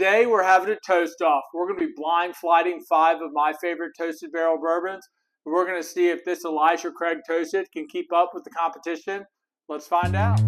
today we're having a toast off. We're going to be blind flighting 5 of my favorite toasted barrel bourbons. We're going to see if this Elijah Craig Toasted can keep up with the competition. Let's find out.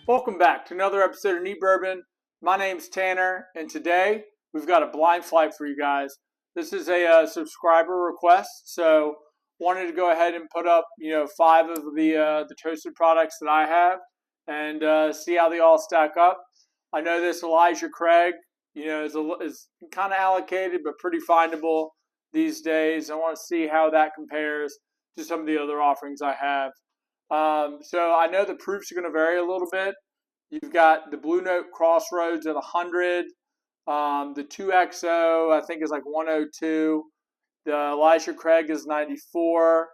Welcome back to another episode of Neat Bourbon. My name's Tanner, and today we've got a blind flight for you guys. This is a subscriber request, so wanted to go ahead and put up 5 of the toasted products that I have and see how they all stack up. I know this Elijah Craig is kind of allocated but pretty findable these days. I want to see how that compares to some of the other offerings I have. So I know the proofs are going to vary a little bit. You've got the Blue Note Crossroads at 100. The 2XO I think is like 102. The Elijah Craig is 94.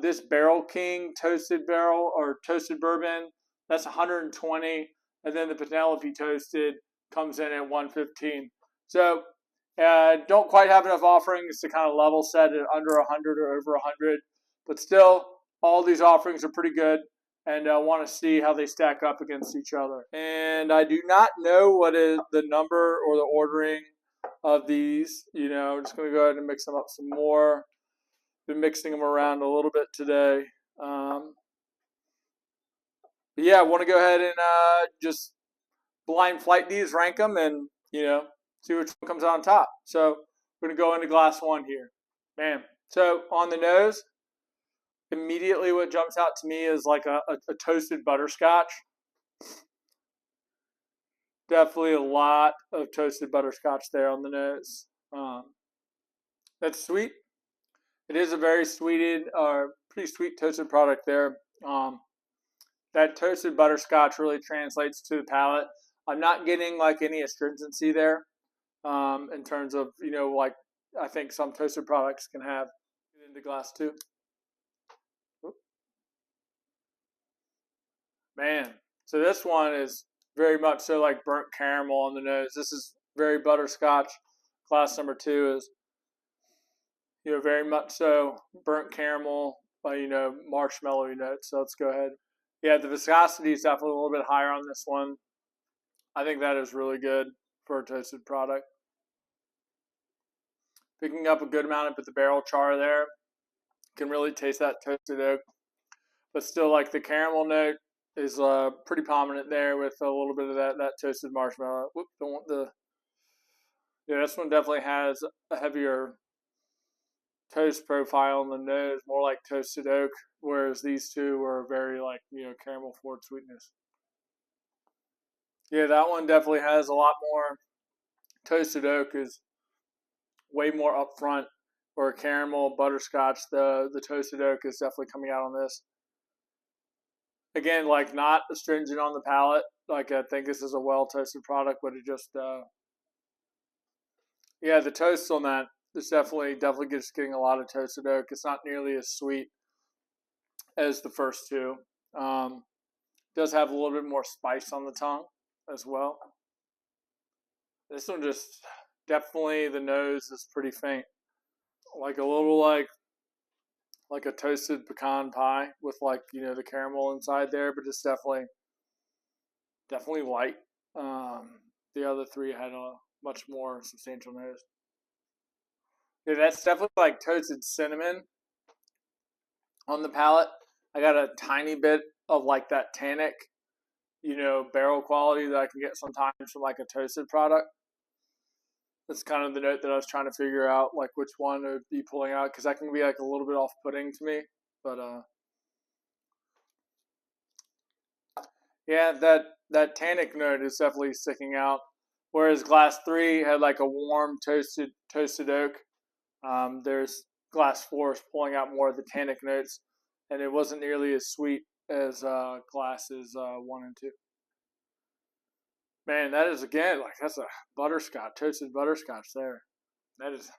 This Barrel King toasted barrel or toasted bourbon, that's 120. And then the Penelope Toasted comes in at 115. So don't quite have enough offerings to kind of level set at under 100 or over 100. But still, all these offerings are pretty good, and I want to see how they stack up against each other. And I do not know what is the number or the ordering of these. I'm just going to go ahead and mix them up some more. Been mixing them around a little bit today. But yeah, I want to go ahead and just blind flight these, rank them, and see which one comes out on top. So we're going to go into glass 1 here. Bam. So on the nose, immediately what jumps out to me is like a toasted butterscotch. Definitely a lot of toasted butterscotch there on the nose. That's sweet. It is a very pretty sweet toasted product there. That toasted butterscotch really translates to the palate. I'm not getting like any astringency there in terms of, like I think some toasted products can have. Get into glass 2. Man, so this one is very much so like burnt caramel on the nose. This is very butterscotch. Glass number 2 is, very much so burnt caramel, marshmallowy notes. So let's go ahead. Yeah, the viscosity is definitely a little bit higher on this one. I think that is really good for a toasted product. Picking up a good amount of the barrel char there. Can really taste that toasted oak. But still, like the caramel note is pretty prominent there with a little bit of that toasted marshmallow. Whoop, don't want the... Yeah, this one definitely has a heavier toast profile on the nose, more like toasted oak, whereas these two are very like, caramel forward sweetness. Yeah, that one definitely has a lot more. Toasted oak is way more upfront, or caramel, butterscotch. The toasted oak is definitely coming out on this. Again, like not astringent on the palate. Like I think this is a well toasted product, but it just, yeah, the toast on that is definitely just getting a lot of toasted oak. It's not nearly as sweet as the first two. Does have a little bit more spice on the tongue as well. This one just definitely the nose is pretty faint, like a little like a toasted pecan pie with like the caramel inside there, but it's definitely light. The other 3 had a much more substantial nose. Yeah, that's definitely like toasted cinnamon on the palate. I got a tiny bit of like that tannic, barrel quality that I can get sometimes from like a toasted product. That's kind of the note that I was trying to figure out, like which one would be pulling out, because that can be like a little bit off-putting to me. But yeah, that tannic note is definitely sticking out. Whereas glass 3 had like a warm toasted oak. There's glass 4 is pulling out more of the tannic notes, and it wasn't nearly as sweet as glasses 1 and 2. Man, that is again like that's a butterscotch, toasted butterscotch there. That is,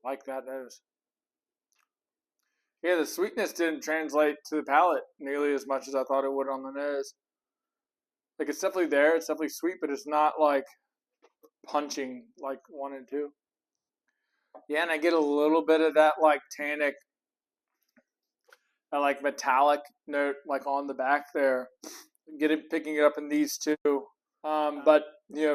I like that nose. Yeah, the sweetness didn't translate to the palate nearly as much as I thought it would on the nose. Like it's definitely there, it's definitely sweet, but it's not like punching like 1 and 2. Yeah, and I get a little bit of that like tannic like metallic note like on the back there. Picking it up in these two. But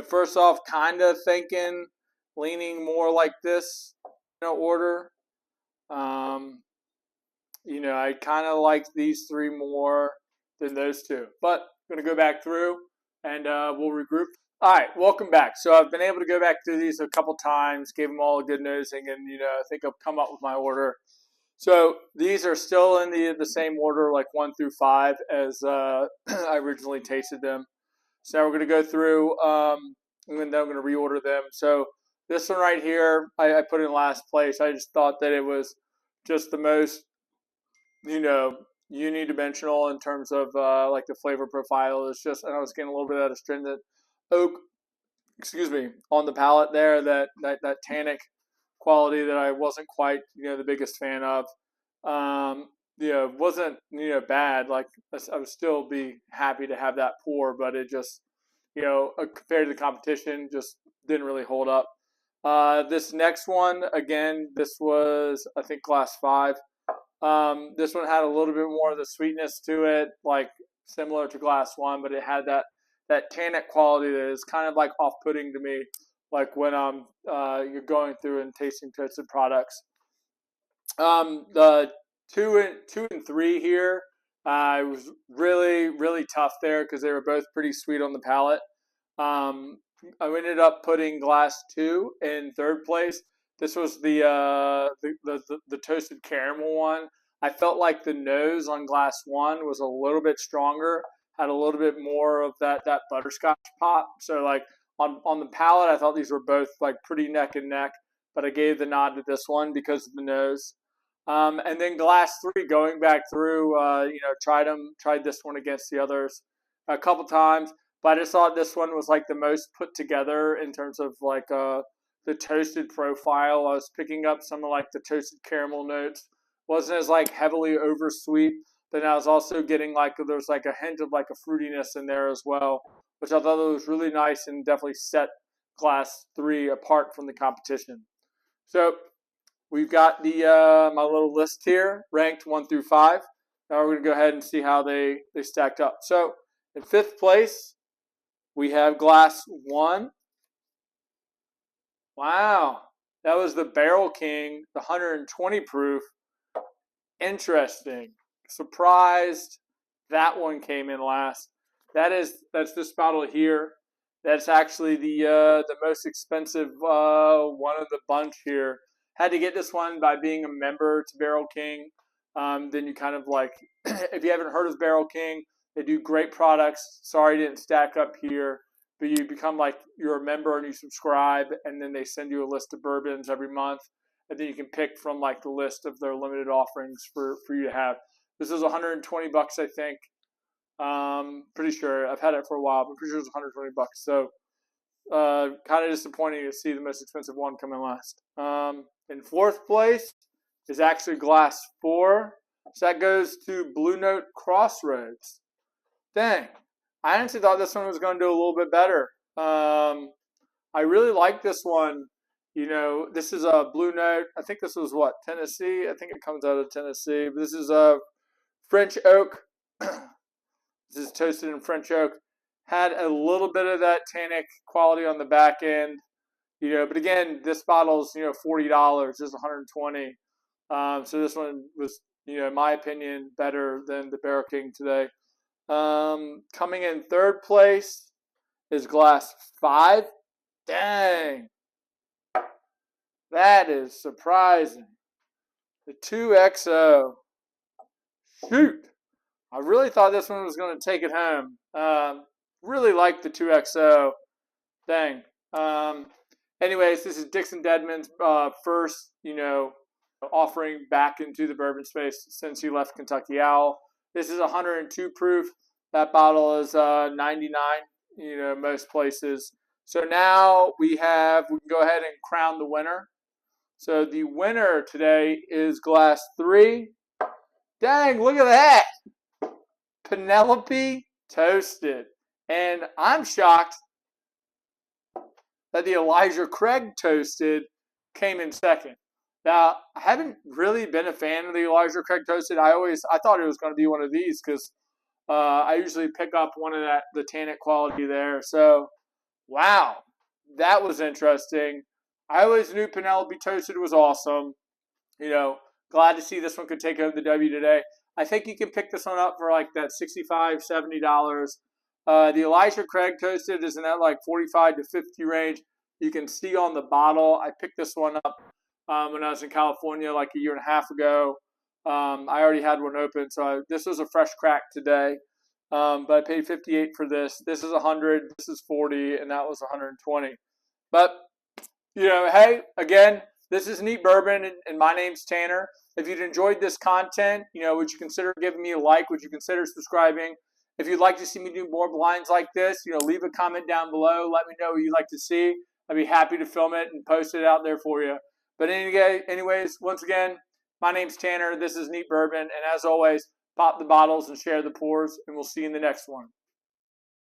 first off, kind of thinking, leaning more like this order. I kind of like these three more than those two. But I'm going to go back through and we'll regroup. All right, welcome back. So I've been able to go back through these a couple times, gave them all a good nosing, and I think I've come up with my order. So these are still in the same order, like 1 through 5, as I originally tasted them. So now we're going to go through, and then I'm going to reorder them. So this one right here, I put in last place. I just thought that it was just the most, unidimensional in terms of like the flavor profile. It's just, and I was getting a little bit of that astringent oak, on the palate there. That tannic quality that I wasn't quite, the biggest fan of. Wasn't, bad. Like I would still be happy to have that pour, but it just, compared to the competition, just didn't really hold up. This next one, again, this was, I think, glass 5. This one had a little bit more of the sweetness to it, like similar to glass 1, but it had that tannic quality that is kind of like off-putting to me, like when you're going through and tasting toasted products. The 2 and 3 here, it was really, really tough there because they were both pretty sweet on the palate. I ended up putting glass 2 in third place. This was the toasted caramel one. I felt like the nose on glass 1 was a little bit stronger, had a little bit more of that butterscotch pop. So like on the palate, I thought these were both like pretty neck and neck, but I gave the nod to this one because of the nose. And then glass 3, going back through, tried this one against the others a couple times, but I just thought this one was like the most put together in terms of like the toasted profile. I was picking up some of like the toasted caramel notes. Wasn't as like heavily oversweet, but I was also getting like there's like a hint of like a fruitiness in there as well, which I thought was really nice and definitely set glass 3 apart from the competition. So we've got the my little list here, ranked 1 through 5. Now we're going to go ahead and see how they stacked up. So in 5th place, we have glass 1. Wow, that was the Barrel King, the 120 proof. Interesting. Surprised that one came in last. That's this bottle here. That's actually the most expensive one of the bunch here. Had to get this one by being a member to Barrel King. Then you kind of like, if you haven't heard of Barrel King, they do great products. Sorry it didn't stack up here, but you become like you're a member and you subscribe, and then they send you a list of bourbons every month, and then you can pick from like the list of their limited offerings for you to have. This is $120, I think. Pretty sure I've had it for a while, but pretty sure it's $120. So kind of disappointing to see the most expensive one come in last. In 4th place is actually glass 4. So that goes to Blue Note Crossroads. Dang, I honestly thought this one was going to do a little bit better. I really like this one. This is a Blue Note. I think this was what, Tennessee? I think it comes out of Tennessee. But this is a French oak. This is toasted in French oak. Had a little bit of that tannic quality on the back end. But again, this bottle is, $40. This is $120. So this one was, in my opinion, better than the Barrel King today. Coming in 3rd place is glass 5. Dang. That is surprising. The 2XO. Shoot. I really thought this one was going to take it home. Really like the 2XO. Dang. Anyways, this is Dixon Dedman's first, offering back into the bourbon space since he left Kentucky Owl. This is 102 proof. That bottle is 99, most places. So now we can go ahead and crown the winner. So the winner today is glass 3. Dang, look at that. Penelope Toasted. And I'm shocked that the Elijah Craig Toasted came in second. Now, I haven't really been a fan of the Elijah Craig Toasted. I thought it was going to be one of these because I usually pick up one of the tannic quality there. So, wow, that was interesting. I always knew Penelope Toasted was awesome. Glad to see this one could take home the W today. I think you can pick this one up for like that $65, $70. The Elijah Craig Toasted is in that like 45 to 50 range. You can see on the bottle. I picked this one up when I was in California like a year and a half ago. I already had one open, so this was a fresh crack today. But I paid $58 for this. This is $100. This is $40, and that was $120. But hey, again, this is Neat Bourbon, and my name's Tanner. If you'd enjoyed this content, would you consider giving me a like? Would you consider subscribing? If you'd like to see me do more blinds like this, leave a comment down below. Let me know what you'd like to see. I'd be happy to film it and post it out there for you. But anyways, once again, my name's Tanner. This is Neat Bourbon. And as always, pop the bottles and share the pours. And we'll see you in the next one.